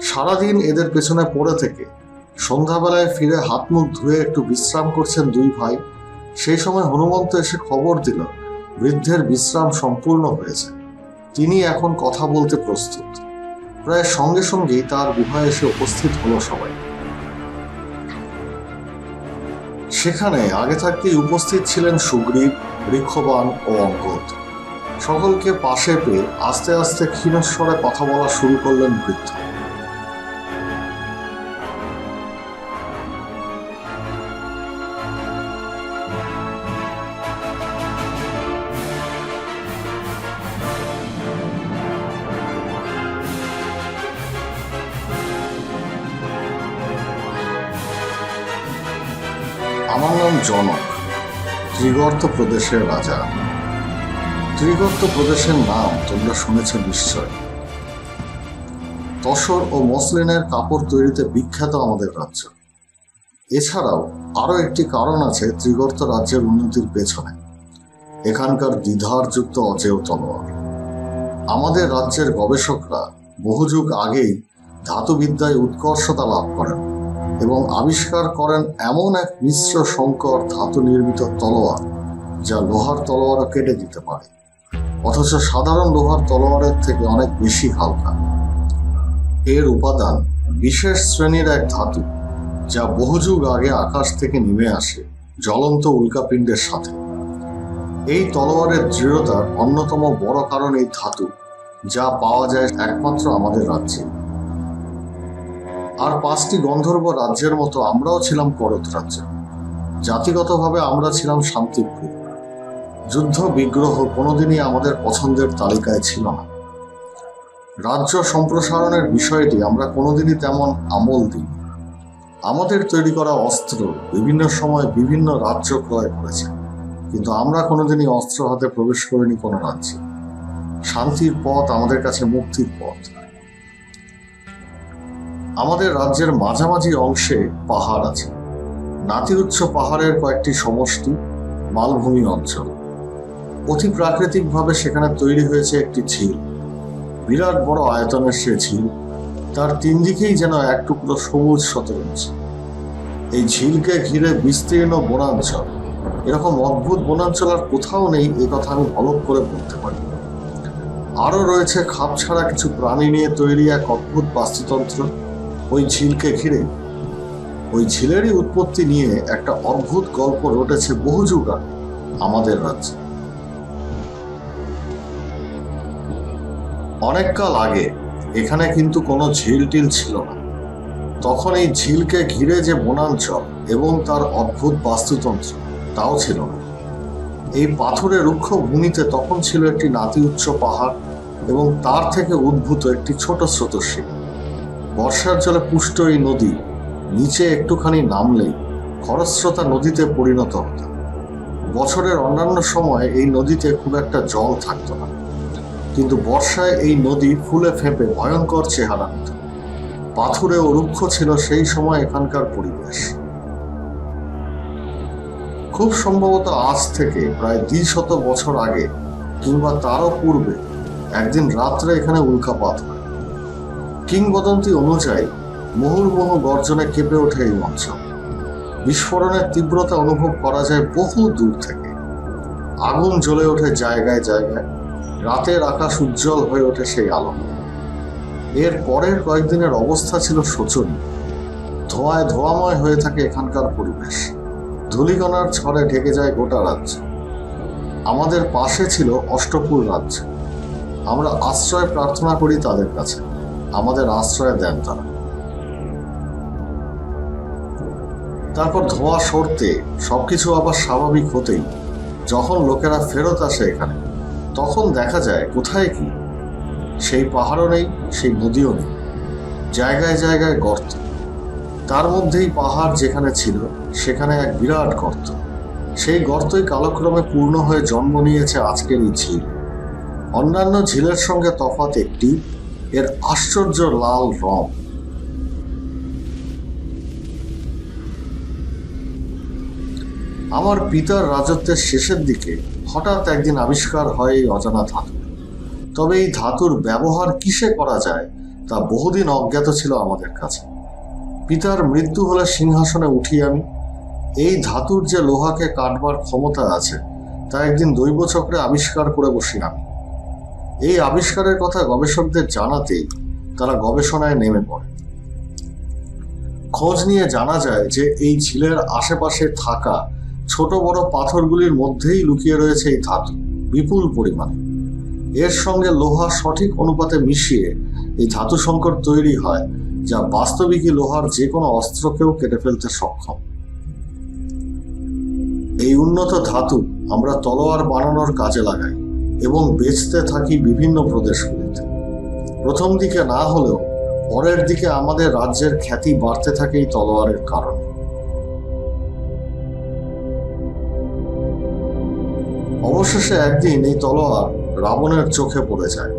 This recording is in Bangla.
সারাদিন এদের পেছনে পড়ে থেকে সন্ধ্যাবেলায় ফিরে হাত মুখ ধুয়ে একটু বিশ্রাম করছেন দুই ভাই। সেই সময় হনুমন্ত এসে খবর দিল বৃদ্ধের বিশ্রাম সম্পূর্ণ হয়েছে, তিনি এখন কথা বলতে প্রস্তুত। প্রায় সঙ্গে সঙ্গেই তার গুহায় এসে উপস্থিত হলো সবাই। সেখানে আগে থাকতেই উপস্থিত ছিলেন সুগ্রীব, বৃক্ষবান ও অঙ্গদ। সকলকে পাশে পেয়ে আস্তে আস্তে ক্ষীণস্বরে কথা বলা শুরু করলেন বৃদ্ধ। আমার নাম জনক, ত্রিগর্ত প্রদেশের রাজা। ত্রিগর্ত প্রদেশের নাম তোমরা শুনেছ নিশ্চয়। তসর ও মসলিনের কাপড় তৈরিতে বিখ্যাত আমাদের রাজ্য। এছাড়াও আরো একটি কারণ আছে ত্রিগর্ত রাজ্যের উন্নতির পেছনে, এখানকার দ্বিধারযুক্ত অজেয় তলোয়ার। আমাদের রাজ্যের গবেষকরা বহু যুগ আগেই ধাতুবিদ্যায় উৎকর্ষতা লাভ করেন এবং আবিষ্কার করেন এমন এক মিশ্র সংকর ধাতু নির্মিত তলোয়ার যা লোহার তলোয়ারও কেটে দিতে পারে, অথচ সাধারণ লোহার তলোয়ারের থেকে অনেক বেশি হালকা। এর উপাদান বিশেষ শ্রেণীর এক ধাতু যা বহু যুগ আগে আকাশ থেকে নেমে আসে জ্বলন্ত উল্কাপিণ্ডের সাথে। এই তলোয়ারের দৃঢ়তার অন্যতম বড় কারণ এই ধাতু, যা পাওয়া যায় একমাত্র আমাদের রাজ্যে। আর 5টি গন্ধর্ব রাজ্যের মতো আমরাও ছিলাম করদ রাজ্য। জাতিগতভাবে আমরা ছিলাম শান্তিপ্রিয়। যুদ্ধ বিগ্রহ কোনোদিনই আমাদের পছন্দের তালিকায় ছিল না। রাজ্য সম্প্রসারণের বিষয়টি আমরা কোনোদিনই তেমন আমল দিই। আমাদের তৈরি করা অস্ত্র বিভিন্ন সময় বিভিন্ন রাজ্য ক্রয় করেছে, কিন্তু আমরা কোনোদিনই অস্ত্র হাতে প্রবেশ করিনি কোনো রাজ্যে। শান্তির পথ আমাদের কাছে মুক্তির পথ। আমাদের রাজ্যের মাঝামাঝি অংশে পাহাড় আছে। নাতি উচ্চ পাহাড়ের কয়েকটি সমষ্টি মালভূমি অঞ্চল। অতি প্রাকৃতিকভাবে সেখানে তৈরি হয়েছে একটি ঝিল। বিরাট বড় আয়তনের সে ঝিল, তার 3 দিকেই যেন এক টুকরো সবুজ শতরঞ্জি। এই ঝিলকে ঘিরে বিস্তীর্ণ বনাঞ্চল। এরকম অদ্ভুত বনাঞ্চল আর কোথাও নেই, এ কথা আমি অলক করে বলতে পারি। আরো রয়েছে খাপছাড়া কিছু প্রাণী নিয়ে তৈরি এক অদ্ভুত বাস্তুতন্ত্র ওই ঝিলকে ঘিরে। ওই ঝিলেরই উৎপত্তি নিয়ে একটা অদ্ভুত গল্প রটেছে বহু যুগ আগে আমাদের রাজ্যে। অনেককাল আগে এখানে কিন্তু কোনো ঝিল টিল ছিল না। তখন এই ঝিলকে ঘিরে যে বনাঞ্চল এবং তার অদ্ভুত বাস্তুতন্ত্র, তাও ছিল না। এই পাথরের রুক্ষ ভূমিতে তখন ছিল একটি নাতি উচ্চ পাহাড় এবং তার থেকে উদ্ভূত একটি ছোট স্রোতস্বী। বর্ষার জলে পুষ্ট এই নদী নিচে একটুখানি নামলেই খরস্রোতা নদীতে পরিণত হতো। বছরের অন্যান্য সময় এই নদীতে খুব একটা জল থাকতো না, কিন্তু বর্ষায় এই নদী ফুলে ফেঁপে ভয়ঙ্কর চেহারা নিত। পাথুরে ও রুক্ষ ছিল সেই সময় এখানকার পরিবেশ। খুব সম্ভবত আজ থেকে প্রায় 200 বছর আগে কিংবা তারও পূর্বে একদিন রাত্রে এখানে উল্কাপাত হয়। কিংবদন্তি অনুযায়ী মুহুর্মুহু গর্জনে কেঁপে ওঠে এই অঞ্চল। বিস্ফোরণের তীব্রতা অনুভব করা যায় বহু দূর থেকে। আগুন জ্বলে ওঠে জায়গায় জায়গায়। রাতের আকাশ উজ্জ্বল হয়ে ওঠে সেই আলো। এর পরের কয়েকদিনের অবস্থা ছিল শোচনীয়। ধোঁয়ায় ধোঁয়াময় হয়ে থাকে এখানকার পরিবেশ। ধূলিকণার ঝড়ে ঢেকে যায় গোটা রাজ্য। আমাদের পাশে ছিল অষ্টপুর রাজ্য। আমরা আশ্রয় প্রার্থনা করি তাদের কাছে, আমাদের আশ্রয় দেন তারা। তারপর ধোঁয়া সরতে সবকিছু আবার স্বাভাবিক হতেই যখন লোকেরা ফেরত আসে এখানে, তখন দেখা যায় কোথায় কি, সেই পাহাড়ও নেই, সেই নদীও নেই। জায়গায় জায়গায় গর্ত। তার মধ্যেই পাহাড় যেখানে ছিল সেখানে এক বিরাট গর্ত। সেই গর্তই কালক্রমে পূর্ণ হয়ে জন্ম নিয়েছে আজকের এই ঝিল। অন্যান্য ঝিলের সঙ্গে তফাৎ একটি, এর আশ্চর্য লাল রং। আমার পিতার রাজত্বের শেষের দিকে হঠাৎ একদিন আবিষ্কার হয় এই অজানা ধাতু। তবে এই ধাতুর ব্যবহার কিসে করা যায় তা বহুদিন অজ্ঞাত ছিল আমাদের কাছে। পিতার মৃত্যু হলে সিংহাসনে উঠি আমি। এই ধাতুর যে লোহাকে কাটবার ক্ষমতা আছে তা একদিন দৈবচক্রে আবিষ্কার করে বসি আমি। এই আবিষ্কারের কথা গবেষকদের জানাতেই তারা গবেষণায় নেমে পড়ে। খোঁজ নিয়ে জানা যায় যে এই ঝিলের আশেপাশে থাকা ছোট বড় পাথরগুলির মধ্যেই লুকিয়ে রয়েছে এই ধাতু বিপুল পরিমাণে। এর সঙ্গে লোহা সঠিক অনুপাতে মিশিয়ে এই ধাতু সংকর তৈরি হয়, যা বাস্তবিকই লোহার যে কোনো অস্ত্রকেও কেটে ফেলতে সক্ষম। এই উন্নত ধাতু আমরা তলোয়ার বানানোর কাজে লাগাই এবং বেচতে থাকি বিভিন্ন প্রদেশগুলিতে। প্রথম দিকে না হলেও পরের দিকে আমাদের রাজ্যের খ্যাতি বাড়তে থাকে এই তলোয়ারের কারণে। অবশেষে একদিন এই তলোয়ার রাবণের চোখে পড়ে যায়।